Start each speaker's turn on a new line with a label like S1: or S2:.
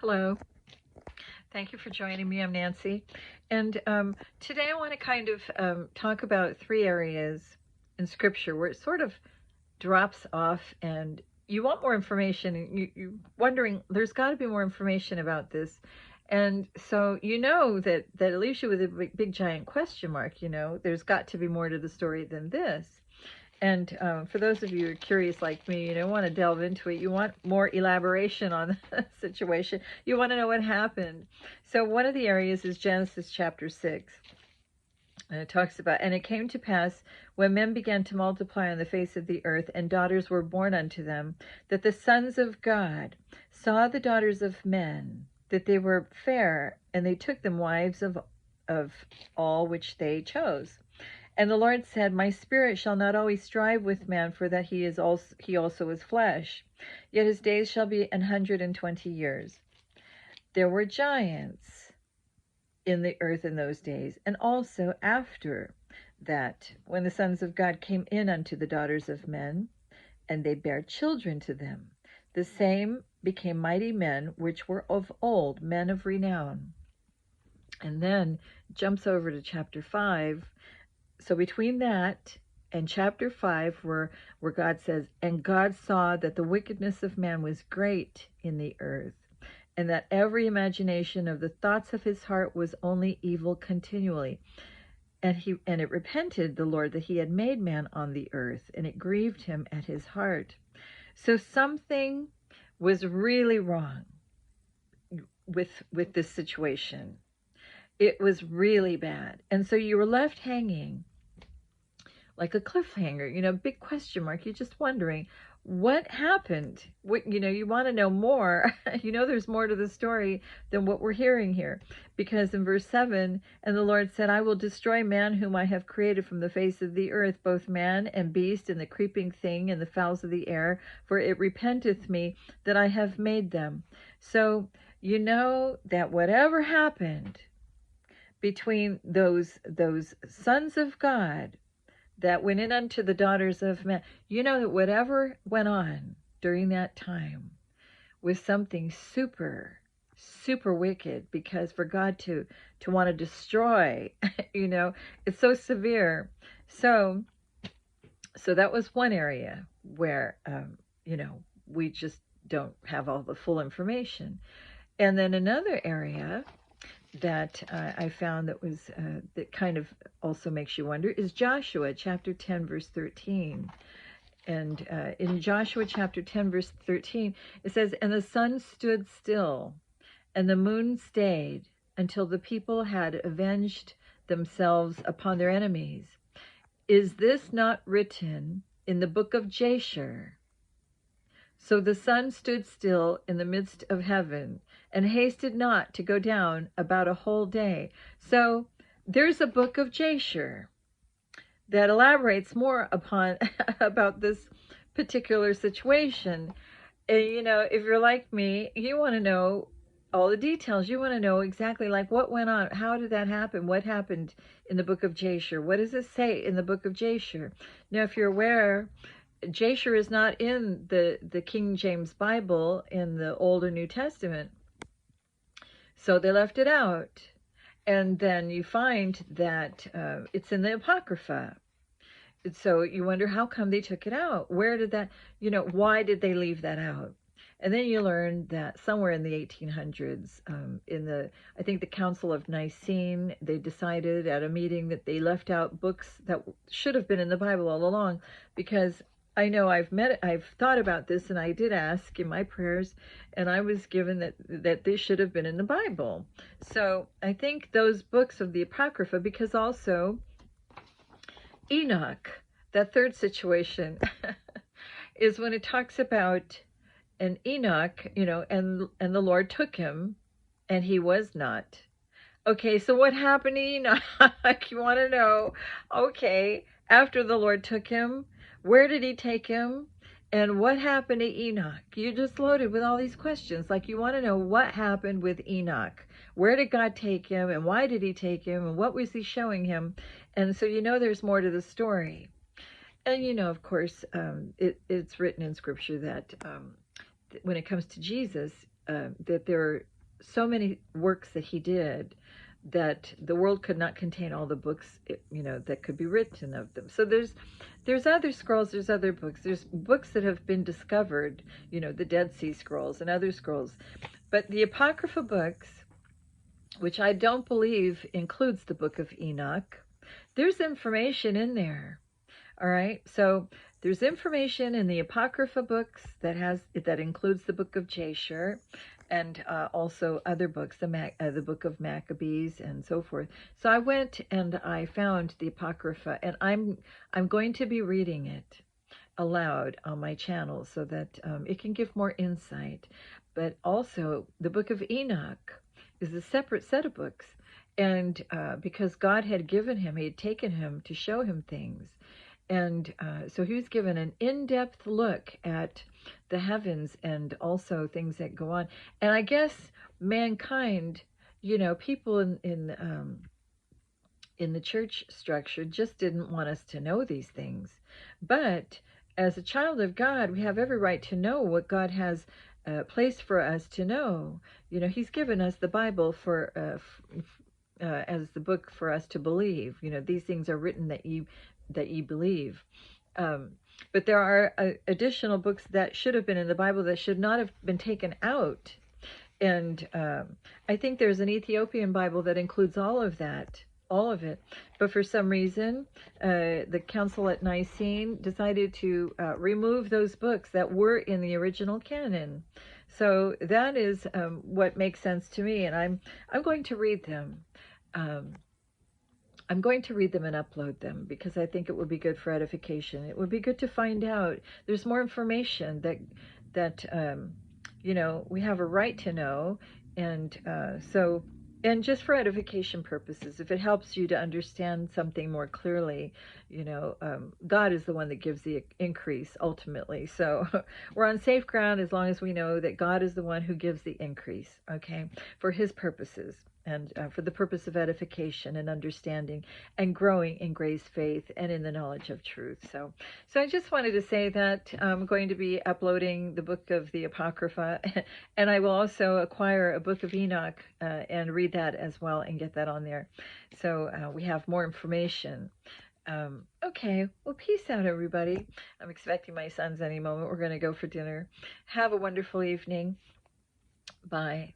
S1: Hello. Thank you for joining me. I'm Nancy. And today I want to kind of talk about three areas in Scripture where it sort of drops off and you want more information. And you're wondering, there's got to be more information about this. And so that it leaves you with a big giant question mark. There's got to be more to the story than this. And for those of you who are curious like me, want to delve into it, you want more elaboration on the situation, you want to know what happened. So one of the areas is Genesis chapter 6. And it talks about, and it came to pass when men began to multiply on the face of the earth, and daughters were born unto them, that the sons of God saw the daughters of men, that they were fair, and they took them wives of all which they chose. And the Lord said, My spirit shall not always strive with man, for that he also is flesh. Yet his days shall be 120 years. There were giants in the earth in those days, and also after that, when the sons of God came in unto the daughters of men, and they bare children to them. The same became mighty men, which were of old, men of renown. And then jumps over to chapter 5. So between that and chapter 5, where God says, and God saw that the wickedness of man was great in the earth, and that every imagination of the thoughts of his heart was only evil continually. And it repented the Lord that he had made man on the earth, and it grieved him at his heart. So something was really wrong with this situation. It was really bad. And so you were left hanging like a cliffhanger, big question mark. You're just wondering what happened. You want to know more. There's more to the story than what we're hearing here. Because in verse 7, and the Lord said, I will destroy man whom I have created from the face of the earth, both man and beast, and the creeping thing, and the fowls of the air, for it repenteth me that I have made them. So you know that whatever happened between those sons of God that went in unto the daughters of men, that whatever went on during that time was something super, super wicked, because for God to want to destroy, it's so severe. So that was one area where, we just don't have all the full information. And then another area that I found that kind of also makes you wonder is Joshua chapter 10 verse 13. And in Joshua chapter 10 verse 13 it says, and the sun stood still and the moon stayed until the people had avenged themselves upon their enemies. Is this not written in the book of Jasher? So the sun stood still in the midst of heaven, and hasted not to go down about a whole day. So there's a book of Jasher that elaborates more upon about this particular situation. And if you're like me, you want to know all the details. You want to know exactly like what went on. How did that happen? What happened in the book of Jasher? What does it say in the book of Jasher? Now, if you're aware, Jasher is not in the King James Bible in the Old or New Testament. So they left it out. And then you find that it's in the Apocrypha. So you wonder, how come they took it out? Where did that, why did they leave that out? And then you learn that somewhere in the 1800s, I think the Council of Nicene, they decided at a meeting that they left out books that should have been in the Bible all along, because I know I've thought about this, and I did ask in my prayers, and I was given that they should have been in the Bible. So I think those books of the Apocrypha, because also Enoch, that third situation, is when it talks about an Enoch, and the Lord took him, and he was not. Okay, so what happened to Enoch? You want to know? Okay, after the Lord took him, where did he take him? And what happened to Enoch? You're just loaded with all these questions. Like, you want to know what happened with Enoch. Where did God take him? And why did he take him? And what was he showing him? And so there's more to the story. And of course, it's written in Scripture that when it comes to Jesus, that there so many works that he did that the world could not contain all the books, that could be written of them. So there's other scrolls, there's other books, there's books that have been discovered, the Dead Sea Scrolls and other scrolls. But the Apocrypha books, which I don't believe includes the Book of Enoch, there's information in there. All right, so there's information in the Apocrypha books that includes the Book of Jasher, and also other books, the Book of Maccabees and so forth. So I went and I found the Apocrypha, and I'm going to be reading it aloud on my channel so that it can give more insight. But also, the Book of Enoch is a separate set of books, and because God had given him, he had taken him to show him things. And so he was given an in-depth look at the heavens and also things that go on. And I guess mankind, people in the church structure just didn't want us to know these things. But as a child of God, we have every right to know what God has placed for us to know. He's given us the Bible as the book for us to believe. These things are written that ye believe. But there are additional books that should have been in the Bible that should not have been taken out. And I think there's an Ethiopian Bible that includes all of it. But for some reason, the Council at Nicene decided to remove those books that were in the original canon. So that is what makes sense to me, and I'm going to read them. I'm going to read them and upload them because I think it would be good for edification. It would be good to find out. There's more information that we have a right to know, and and just for edification purposes, if it helps you to understand something more clearly, God is the one that gives the increase ultimately. So we're on safe ground as long as we know that God is the one who gives the increase, okay, for his purposes, and for the purpose of edification and understanding and growing in grace, faith, and in the knowledge of truth. So I just wanted to say that I'm going to be uploading the book of the Apocrypha, and I will also acquire a book of Enoch and read that as well and get that on there. So we have more information. Okay, well, peace out, everybody. I'm expecting my sons any moment. We're going to go for dinner. Have a wonderful evening. Bye.